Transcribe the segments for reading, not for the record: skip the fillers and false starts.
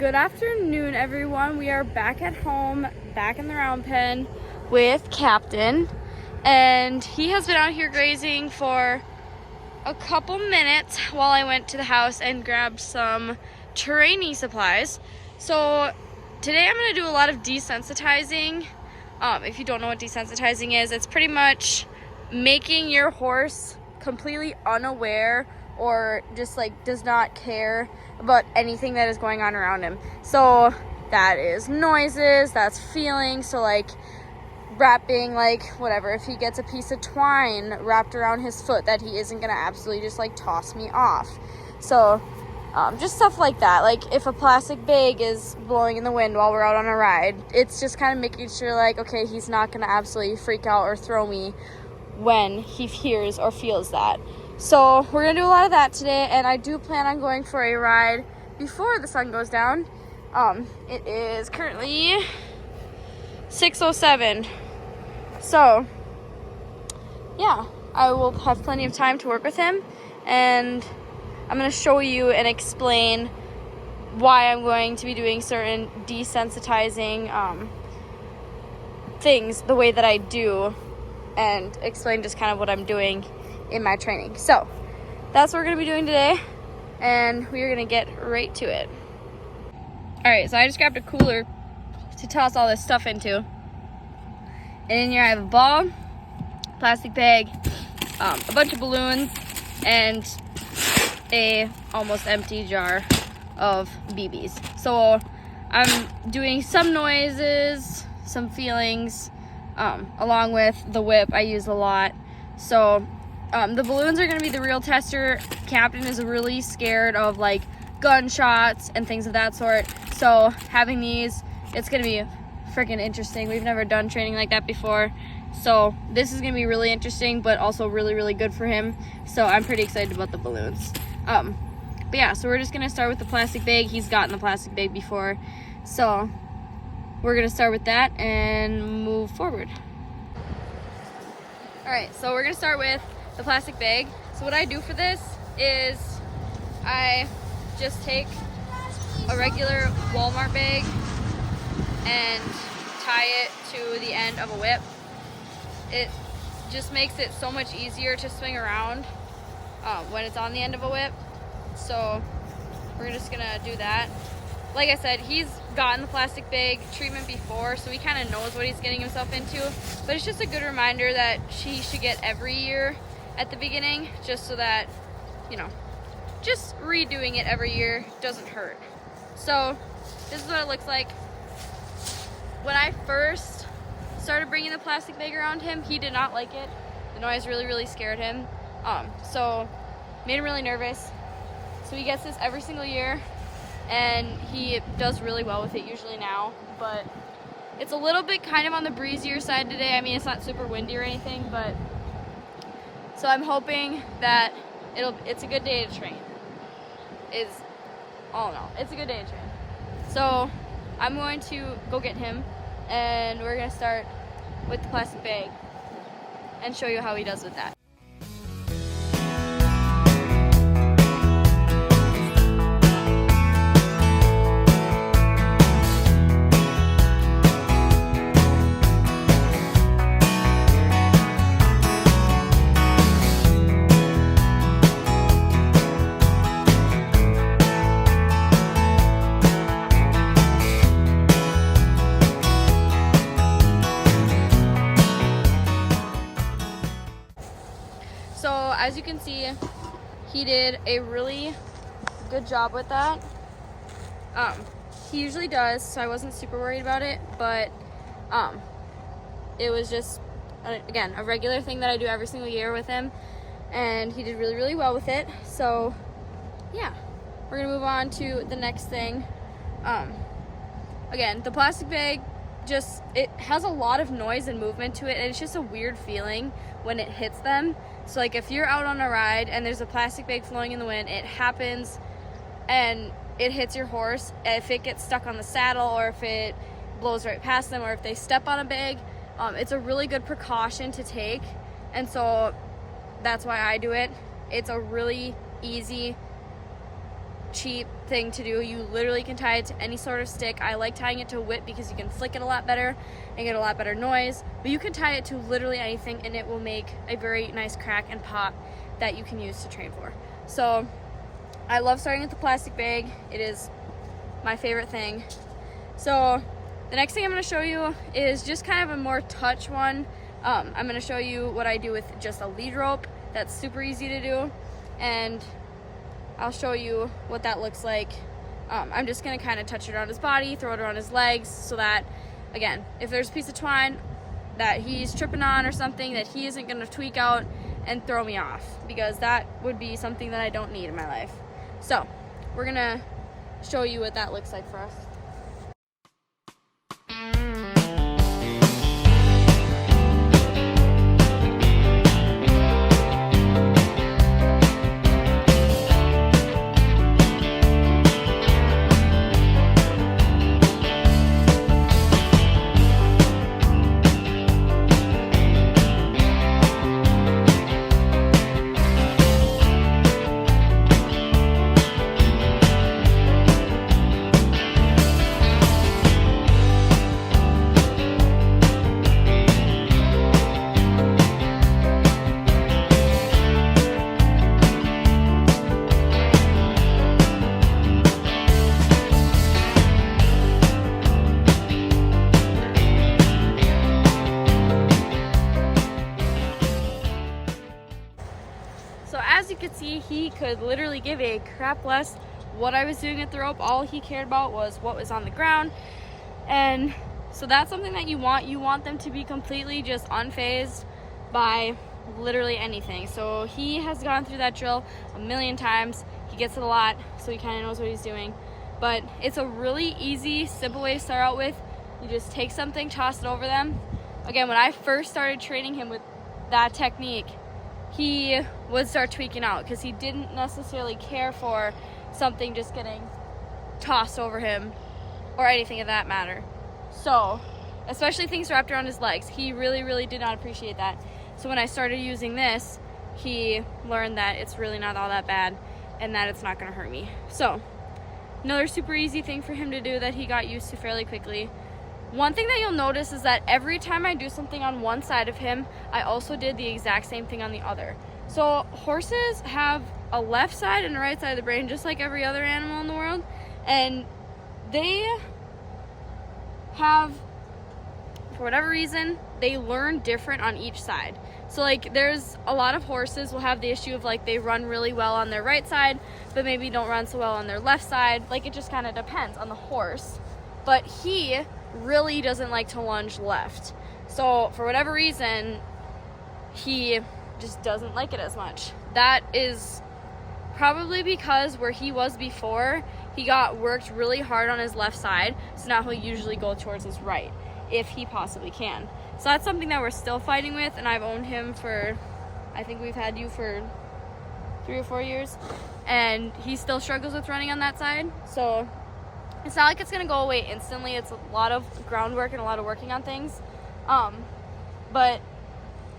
Good afternoon, everyone. We are back at home, back in the round pen with Captain, and he has been out here grazing for a couple minutes while I went to the house and grabbed some training supplies. So today I'm going to do a lot of desensitizing. If you don't know what desensitizing is, it's pretty much making your horse completely unaware or just like does not care about anything that is going on around him. So that is noises, that's feelings. So like wrapping, like whatever, if he gets a piece of twine wrapped around his foot, that he isn't gonna absolutely just like toss me off. So just stuff like that. Like if a plastic bag is blowing in the wind while we're out on a ride, it's just kind of making sure like, okay, he's not gonna absolutely freak out or throw me when he hears or feels that. So we're gonna do a lot of that today, and I do plan on going for a ride before the sun goes down. It is currently 6:07. So yeah, I will have plenty of time to work with him, and I'm gonna show you and explain why I'm going to be doing certain desensitizing things the way that I do, and explain just kind of what I'm doing in my training. So that's what we're going to be doing today, and we are going to get right to it. Alright, so I just grabbed a cooler to toss all this stuff into, and in here I have a ball, plastic bag, a bunch of balloons, and a almost empty jar of BBs. So I'm doing some noises, some feelings, along with the whip I use a lot. So the balloons are going to be the real tester. Captain is really scared of like gunshots and things of that sort. So having these, it's going to be freaking interesting. We've never done training like that before. So this is going to be really interesting, but also really, really good for him. So I'm pretty excited about the balloons. But yeah, so we're just going to start with the plastic bag. He's gotten the plastic bag before. So we're going to start with that and move forward. All right, so we're going to start with the plastic bag. So what I do for this is I just take a regular Walmart bag and tie it to the end of a whip. It just makes it so much easier to swing around when it's on the end of a whip. So we're just gonna do that. Like I said, he's gotten the plastic bag treatment before, so he kind of knows what he's getting himself into. But it's just a good reminder that he should get every year at the beginning, just so that, you know, just redoing it every year doesn't hurt. So this is what it looks like. When I first started bringing the plastic bag around him, he did not like it. The noise really, really scared him. So made him really nervous. So he gets this every single year, and he does really well with it usually now. But it's a little bit kind of on the breezier side today. I mean, it's not super windy or anything, but so I'm hoping that it's a good day to train. Is all in all, it's a good day to train. So I'm going to go get him, and we're gonna start with the plastic bag and show you how he does with that. So as you can see, he did a really good job with that. He usually does, so I wasn't super worried about it, but it was just, again, a regular thing that I do every single year with him, and he did really, really well with it. So yeah, we're gonna move on to the next thing. Again, the plastic bag, it has a lot of noise and movement to it, and it's just a weird feeling when it hits them. So like if you're out on a ride and there's a plastic bag flowing in the wind, it happens and it hits your horse. If it gets stuck on the saddle, or if it blows right past them, or if they step on a bag, it's a really good precaution to take. And so that's why I do it. It's a really easy cheap thing to do. You literally can tie it to any sort of stick. I like tying it to a whip because you can flick it a lot better and get a lot better noise, but you can tie it to literally anything and it will make a very nice crack and pop that you can use to train for. So I love starting with the plastic bag. It is my favorite thing. So the next thing I'm going to show you is just kind of a more touch one. I'm going to show you what I do with just a lead rope. That's super easy to do, and I'll show you what that looks like. I'm just going to kind of touch it around his body, throw it around his legs, so that, again, if there's a piece of twine that he's tripping on or something, that he isn't going to tweak out and throw me off, because that would be something that I don't need in my life. So we're going to show you what that looks like for us. So as you can see, he could literally give a crap less what I was doing at the rope. All he cared about was what was on the ground. And so that's something that you want. You want them to be completely just unfazed by literally anything. So he has gone through that drill a million times. He gets it a lot, so he kind of knows what he's doing. But it's a really easy, simple way to start out with. You just take something, toss it over them. Again, when I first started training him with that technique, he would start tweaking out because he didn't necessarily care for something just getting tossed over him or anything of that matter. So, especially things wrapped around his legs, he really did not appreciate that. So when I started using this, he learned that it's really not all that bad and that it's not going to hurt me. So, another super easy thing for him to do that he got used to fairly quickly. One thing that you'll notice is that every time I do something on one side of him, I also did the exact same thing on the other. So horses have a left side and a right side of the brain, just like every other animal in the world. And they have, for whatever reason, they learn different on each side. So like there's a lot of horses will have the issue of like they run really well on their right side, but maybe don't run so well on their left side. Like it just kind of depends on the horse. But he really doesn't like to lunge left. So for whatever reason, he just doesn't like it as much. That is probably because where he was before, he got worked really hard on his left side. So now he'll usually go towards his right if he possibly can. So that's something that we're still fighting with, and I've owned him for, I think we've had you for 3 or 4 years, and he still struggles with running on that side. So it's not like it's gonna go away instantly. It's a lot of groundwork and a lot of working on things. But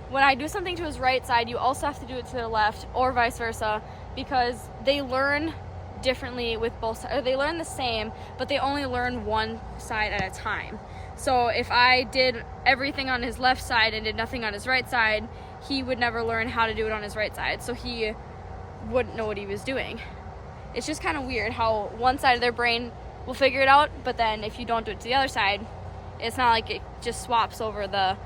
when I do something to his right side, you also have to do it to their left, or vice versa, because they learn differently with both sides. Or they learn the same, but they only learn one side at a time. So if I did everything on his left side and did nothing on his right side, he would never learn how to do it on his right side. So he wouldn't know what he was doing. It's just kind of weird how one side of their brain will figure it out, but then if you don't do it to the other side, it's not like it just swaps over the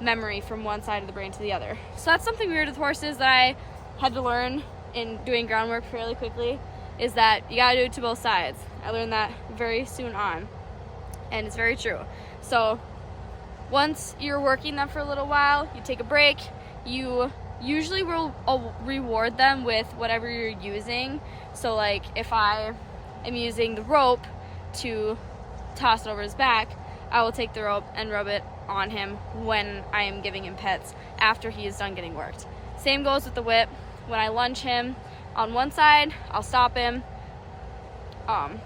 memory from one side of the brain to the other. So that's something weird with horses that I had to learn in doing groundwork fairly quickly, is that you gotta do it to both sides. I learned that very soon on, and it's very true. So once you're working them for a little while, you take a break. You usually will reward them with whatever you're using. So like if I am using the rope to toss it over his back, I will take the rope and rub it on him when I am giving him pets after he is done getting worked. Same goes with the whip. When I lunge him on one side, I'll stop him,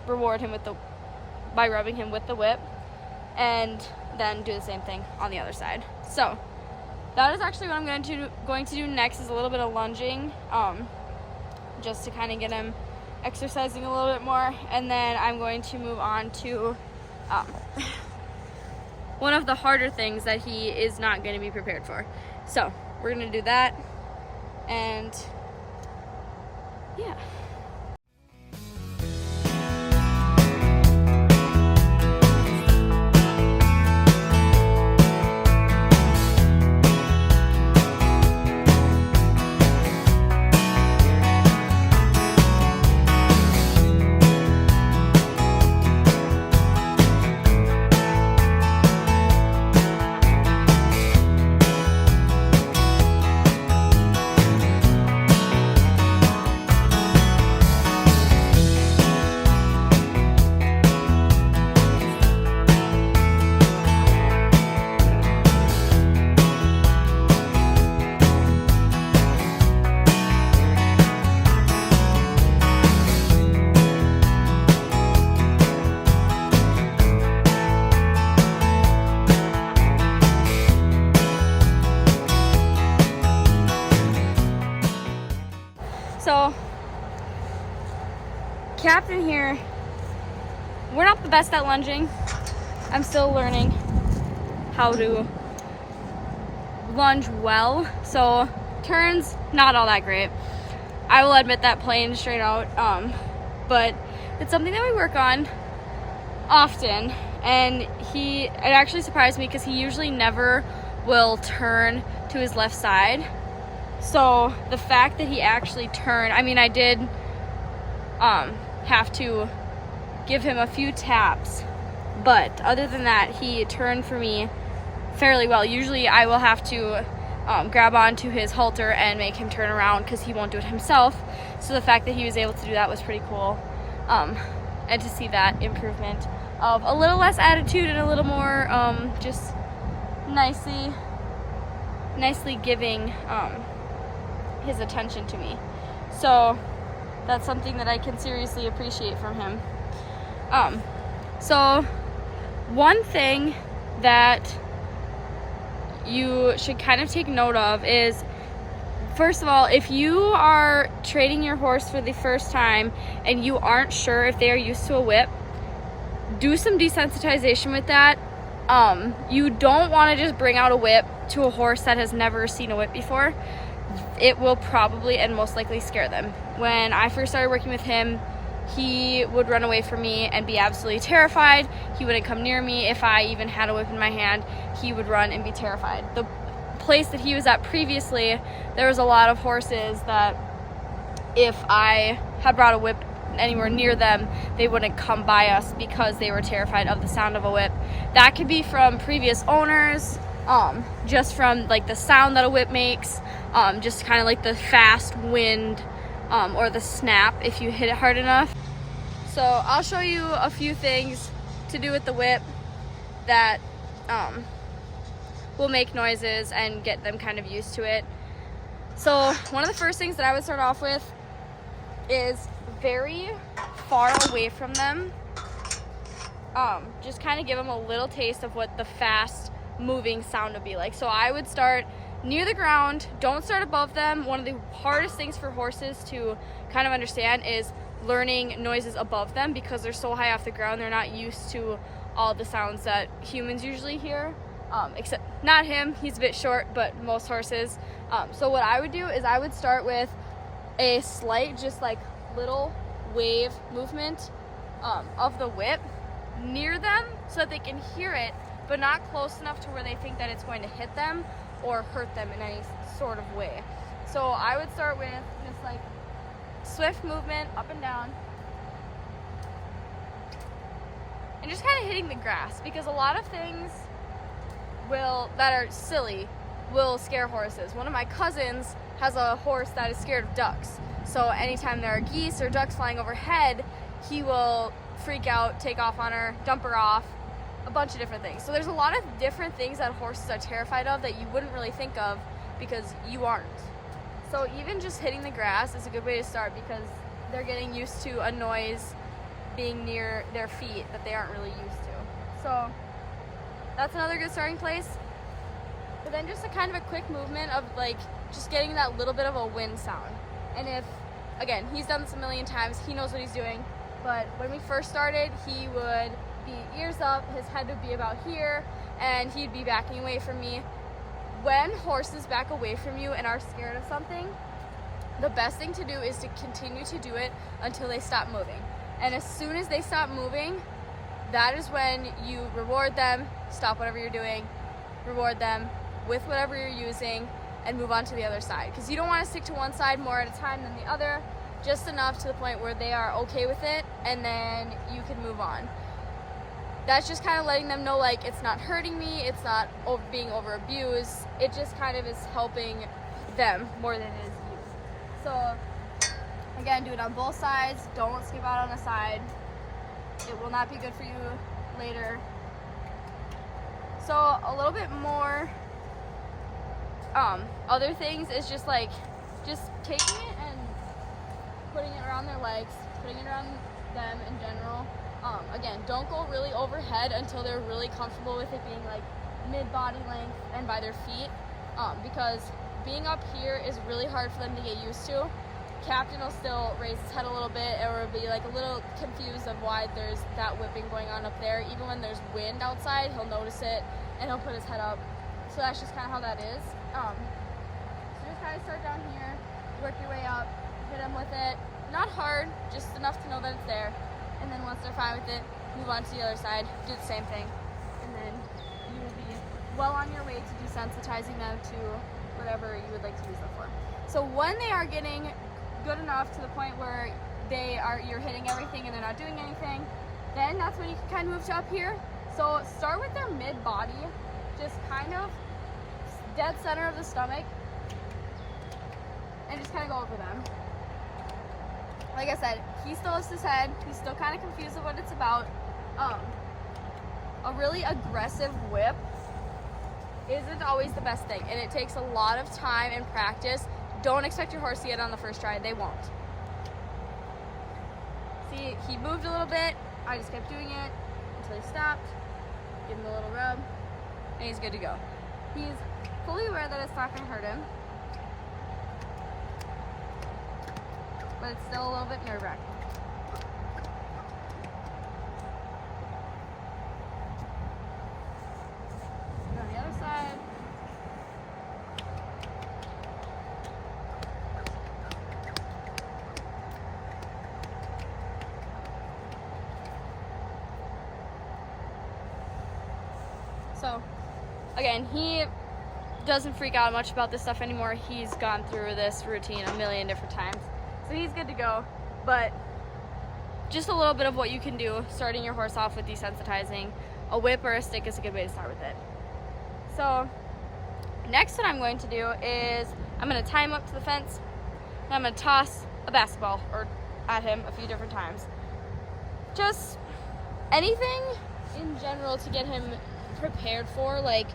reward him by rubbing him with the whip, and then do the same thing on the other side. So that is actually what I'm going to do next, is a little bit of lunging, just to kind of get him exercising a little bit more, and then I'm going to move on to one of the harder things that he is not going to be prepared for. So we're going to do that, and yeah. So, Captain here, we're not the best at lunging. I'm still learning how to lunge well. So, turns, not all that great. I will admit that plain straight out. But it's something that we work on often. And it actually surprised me because he usually never will turn to his left side. So the fact that he actually turned, I mean, I did have to give him a few taps, but other than that, he turned for me fairly well. Usually I will have to grab onto his halter and make him turn around because he won't do it himself. So the fact that he was able to do that was pretty cool. And to see that improvement of a little less attitude and a little more just nicely giving his attention to me. So that's something that I can seriously appreciate from him. So one thing that you should kind of take note of is, first of all, if you are training your horse for the first time and you aren't sure if they are used to a whip, do some desensitization with that. You don't want to just bring out a whip to a horse that has never seen a whip before. It will probably and most likely scare them. When I first started working with him, he would run away from me and be absolutely terrified. He wouldn't come near me. If I even had a whip in my hand, he would run and be terrified. The place that he was at previously, there was a lot of horses that if I had brought a whip anywhere near them, they wouldn't come by us because they were terrified of the sound of a whip. That could be from previous owners, just from like the sound that a whip makes, just kind of like the fast wind or the snap if you hit it hard enough. So I'll show you a few things to do with the whip that will make noises and get them kind of used to it. So one of the first things that I would start off with is very far away from them. Just kind of give them a little taste of what the fast moving sound would be like. So I would start near the ground. Don't start above them. One of the hardest things for horses to kind of understand is learning noises above them because they're so high off the ground. They're not used to all the sounds that humans usually hear. Except not him, he's a bit short, but most horses. So what I would do is I would start with a slight, just like little wave movement of the whip near them so that they can hear it, but not close enough to where they think that it's going to hit them or hurt them in any sort of way. So I would start with just like swift movement up and down and just kind of hitting the grass, because a lot of things that are silly will scare horses. One of my cousins has a horse that is scared of ducks. So anytime there are geese or ducks flying overhead, he will freak out, take off on her, dump her off, a bunch of different things. So there's a lot of different things that horses are terrified of that you wouldn't really think of because you aren't. So even just hitting the grass is a good way to start because they're getting used to a noise being near their feet that they aren't really used to. So that's another good starting place. But then just a kind of a quick movement of like just getting that little bit of a wind sound. And if again, he's done this a million times. He knows what he's doing. But when we first started, he would be ears up, his head would be about here, and he'd be backing away from me. When horses back away from you and are scared of something, the best thing to do is to continue to do it until they stop moving. And as soon as they stop moving, that is when you reward them, stop whatever you're doing, reward them with whatever you're using, and move on to the other side. Because you don't want to stick to one side more at a time than the other, just enough to the point where they are okay with it, and then you can move on. That's just kind of letting them know, like, it's not hurting me, it's not being over abused, it just kind of is helping them more than it is you. So again, do it on both sides, don't skip out on a side. It will not be good for you later. So a little bit more other things is just like taking it and putting it around their legs, putting it around them in general. Again, don't go really overhead until they're really comfortable with it being like mid-body length and by their feet, because being up here is really hard for them to get used to. Captain will still raise his head a little bit, or be like a little confused of why there's that whipping going on up there. Even when there's wind outside, he'll notice it and he'll put his head up. So that's just kind of how that is. So just kind of start down here, work your way up, hit them with it. Not hard, just enough to know that it's there. And then once they're fine with it, move on to the other side, do the same thing. And then you will be well on your way to desensitizing them to whatever you would like to use them for. So when they are getting good enough to the point where you're hitting everything and they're not doing anything, then that's when you can kind of move to up here. So start with their mid-body, just kind of dead center of the stomach, and just kind of go over them. Like I said, he still lifts his head, he's still kind of confused of what it's about. A really aggressive whip isn't always the best thing, and it takes a lot of time and practice. Don't expect your horse to get on the first try, they won't. See, he moved a little bit, I just kept doing it until he stopped, give him a little rub, and he's good to go. He's fully aware that it's not going to hurt him, but it's still a little bit nerve-wracking. On the other side. So, again, he doesn't freak out much about this stuff anymore. He's gone through this routine a million different times. So he's good to go, but just a little bit of what you can do starting your horse off with desensitizing. A whip or a stick is a good way to start with it. So next what I'm going to do is I'm going to tie him up to the fence, and I'm going to toss a basketball at him a few different times. Just anything in general to get him prepared for, like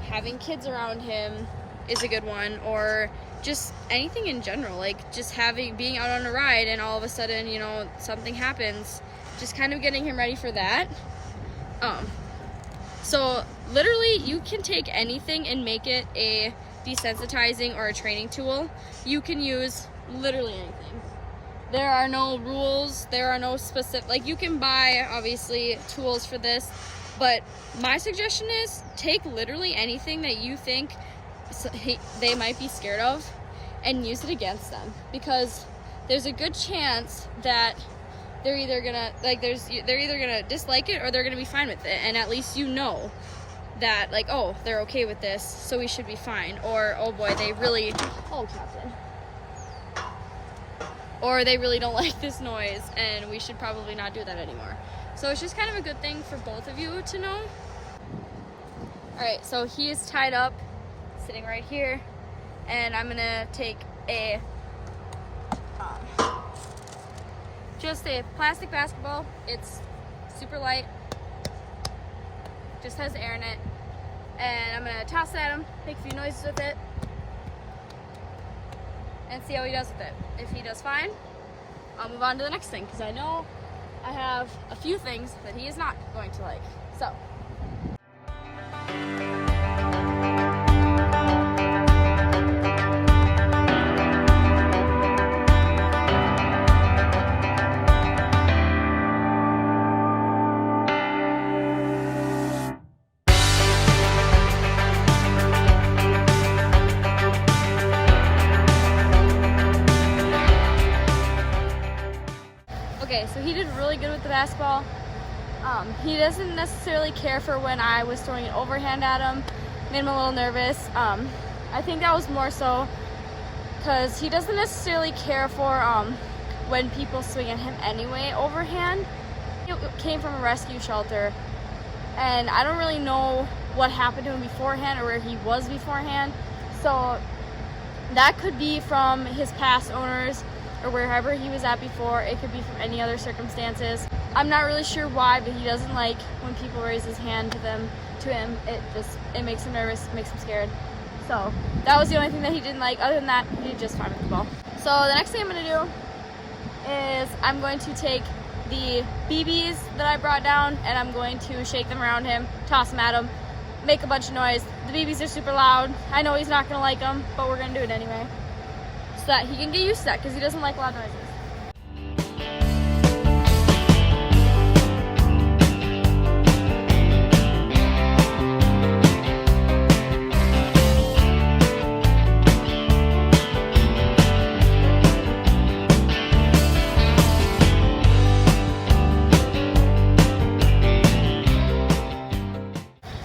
having kids around him is a good one, or just anything in general, like just being out on a ride and all of a sudden, you know, something happens, just kind of getting him ready for that. So literally you can take anything and make it a desensitizing or a training tool. You can use literally anything. There are no rules, there are no specific, like you can buy obviously tools for this, but my suggestion is take literally anything that you think they might be scared of and use it against them, because there's a good chance that they're either gonna dislike it or they're gonna be fine with it, and at least you know that, like, oh, they're okay with this, so we should be fine, or oh boy, they really don't like this noise and we should probably not do that anymore. So it's just kind of a good thing for both of you to know. Alright, so he is tied up, sitting right here, and I'm gonna take just a plastic basketball. It's super light, just has air in it, and I'm gonna toss it at him, make a few noises with it, and see how he does with it. If he does fine, I'll move on to the next thing, because I know I have a few things that he is not going to like. So Okay, so he did really good with the basketball. He doesn't necessarily care for when I was throwing an overhand at him. Made him a little nervous. I think that was more so because he doesn't necessarily care for when people swing at him anyway, overhand. He came from a rescue shelter, and I don't really know what happened to him beforehand or where he was beforehand. So that could be from his past owners or wherever he was at before. It could be from any other circumstances. I'm not really sure why, but he doesn't like when people raise his hand to him. It makes him nervous, makes him scared. So that was the only thing that he didn't like. Other than that, he did just fine with the ball. So the next thing I'm going to do is I'm going to take the BBs that I brought down and I'm going to shake them around him, toss them at him, make a bunch of noise. The BBs are super loud. I know he's not going to like them, but we're going to do it anyway so that he can get used to that because he doesn't like loud noises.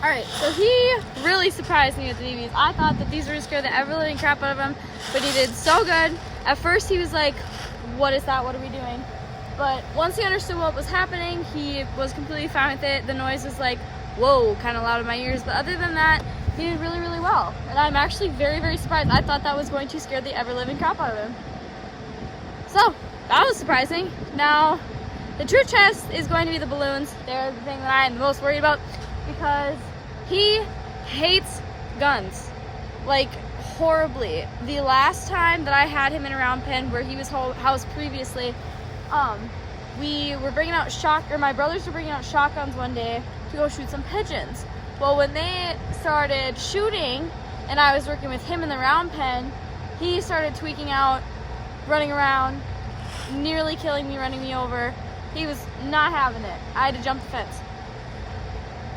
Alright, so he really surprised me with the BBs. I thought that these were going to scare the ever-living crap out of him, but he did so good. At first he was like, what is that? What are we doing? But once he understood what was happening, he was completely fine with it. The noise was like, whoa, kind of loud in my ears. But other than that, he did really, really well. And I'm actually very, very surprised. I thought that was going to scare the ever-living crap out of him. So, that was surprising. Now, the true test is going to be the balloons. They're the thing that I'm the most worried about because he hates guns, like horribly. The last time that I had him in a round pen where he was housed previously, we were bringing out my brothers were bringing out shotguns one day to go shoot some pigeons. Well, when they started shooting and I was working with him in the round pen, he started tweaking out, running around, nearly killing me, running me over. He was not having it. I had to jump the fence.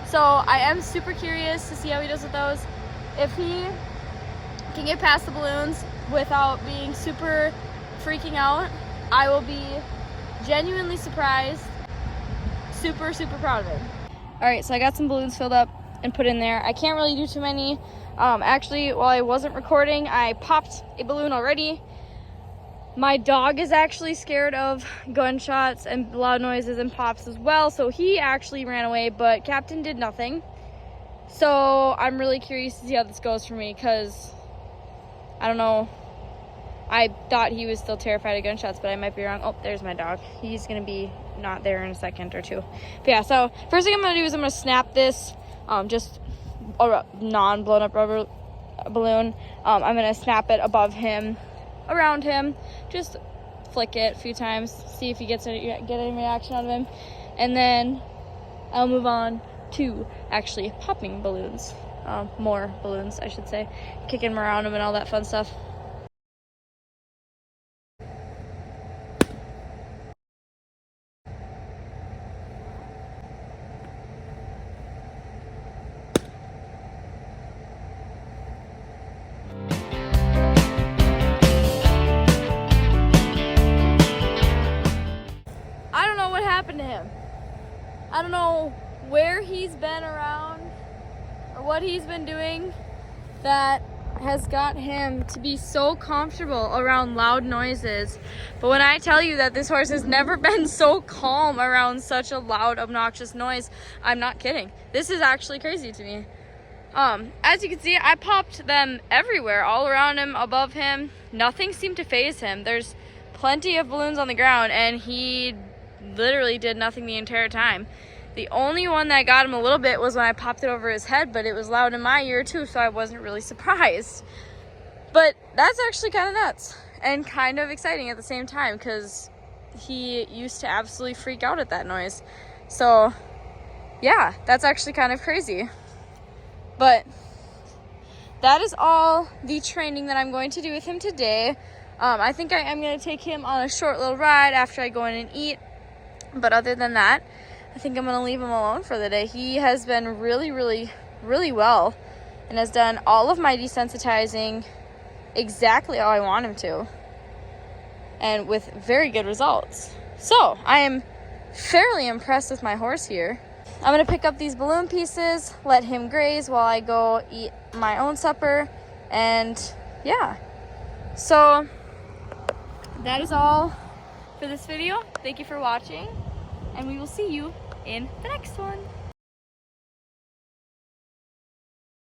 So I am super curious to see how he does with those. If he can get past the balloons without being super freaking out, I will be genuinely surprised, super, super proud of him. All right, so I got some balloons filled up and put in there. I can't really do too many. Actually, while I wasn't recording, I popped a balloon already. My dog is actually scared of gunshots and loud noises and pops as well, so he actually ran away, but Captain did nothing. So I'm really curious to see how this goes for me because, I don't know, I thought he was still terrified of gunshots, but I might be wrong. Oh, there's my dog. He's going to be not there in a second or two. But yeah, so first thing I'm going to do is I'm going to snap this, just a non-blown up rubber balloon. I'm going to snap it above him, around him, just flick it a few times, see if he get any reaction out of him, and then I'll move on to actually popping balloons, more balloons I should say, kicking them around him and all that fun stuff. Happened to him. I don't know where he's been around or what he's been doing that has got him to be so comfortable around loud noises. But when I tell you that this horse has never been so calm around such a loud, obnoxious noise, I'm not kidding. This is actually crazy to me. As you can see, I popped them everywhere, all around him, above him. Nothing seemed to faze him. There's plenty of balloons on the ground and he literally did nothing the entire time. The only one that got him a little bit was when I popped it over his head, but it was loud in my ear too, so I wasn't really surprised. But that's actually kind of nuts and kind of exciting at the same time because he used to absolutely freak out at that noise. So yeah, that's actually kind of crazy. But that is all the training that I'm going to do with him today. I think I am going to take him on a short little ride after I go in and eat. But other than that, I think I'm going to leave him alone for the day. He has been really, really, really well and has done all of my desensitizing exactly how I want him to and with very good results. So I am fairly impressed with my horse here. I'm gonna pick up these balloon pieces, let him graze while I go eat my own supper, and yeah. So that is all for this video. Thank you for watching, and we will see you in the next one.